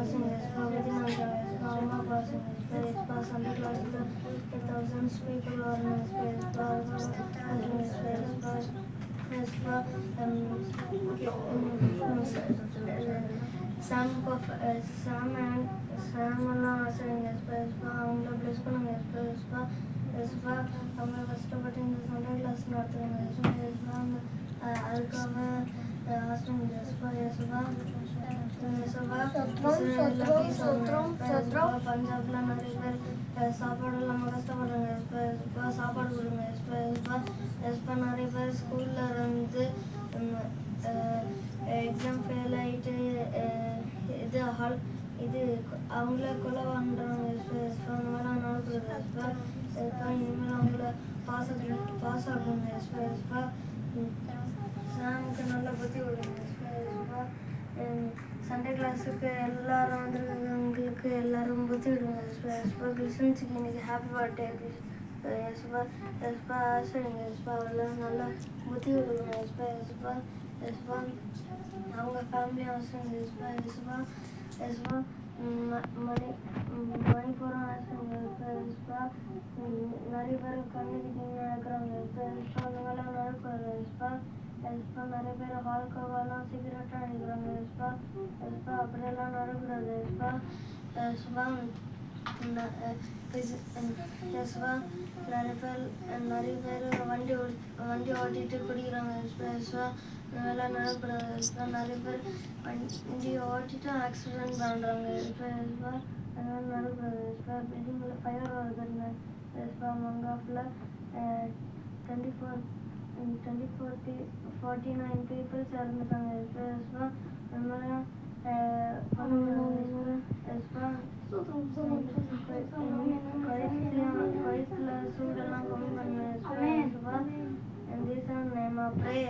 passing Yespa, within Yespa, Alma passing Yespa, Sunday class, thousands people are in Yespa, Yespa, Sam எல்லாம் ஆசிரியங்க எஸ்பா அவங்கள plus பண்ணுங்க எஸ்பா அவங்க கஷ்டப்பட்டு இந்த சண்டே கிளாஸ் நடத்துகிறாங்க எஸ்பா அதுக்காக ஆசிரியங்க எஸ்பா பஞ்சாப்ல நிறைய பேர் சாப்பாடு இல்லாமல் கஷ்டப்படுறாங்க எஸ்பா சாப்பாடு கொடுங்க எஸ்பா நிறைய பேர் ஸ்கூல்ல இருந்து எக்ஸாம் ஃபெயில் ஆகிட்டு இது அவங்கள கொலை பண்ணுறாங்க அந்த மாதிரி நடக்குது இனிமேல் அவங்கள பாஸ் ஆகுங்க சாமுக்கு நல்லா புத்தி விடுங்க சண்டே கிளாஸுக்கு எல்லாரும் வந்துருக்கவங்களுக்கு எல்லாரும் புத்தி விடுங்க கிளிசன்ஸுக்கு இன்னைக்கு ஹாப்பி பர்த்டே எஸ்பா ஆசைங்க எல்லாம் நல்லா புத்தி விடுங்க எஸ்பா அவங்க ஃபேமிலி அவசரம் எஸ்பா மணிப்பூரம் ஆசைங்க எஸ்பா நிறைய பேர் கண்ணுக்கிட்டீங்க இருக்கிறாங்க எஸ்பா அந்த மாதிரிலாம் நடக்கூடாது எஸ்பா நிறைய பேர் ஆல்கஹாலாம் சிகரெட்டாக அடிக்கிறாங்க எஸ்பா அப்படியெல்லாம் நடக்கூடாது எஸ்பா நிறைய பேர் வண்டி ஓட்டிட்டு குடிக்கிறாங்க எஸ்பா இதெல்லாம் நடக்கூடாது நிறைய பேர் வண்டி ஓட்டிட்டு ஆக்சிடென்ட் பண்ணுறாங்க எஸ்பா அதெல்லாம் நடக்கூடாது பில்டிங்கில் ஃபயர் வருதுங்க மங்காஃபில் 49 பீப்புள்ஸ் இறந்துட்டாங்க எஸ்பா அந்த மாதிரிலாம் கழுத்தில் சூடெல்லாம் கம்மி பண்ணுவேன். In Jesus' name I pray.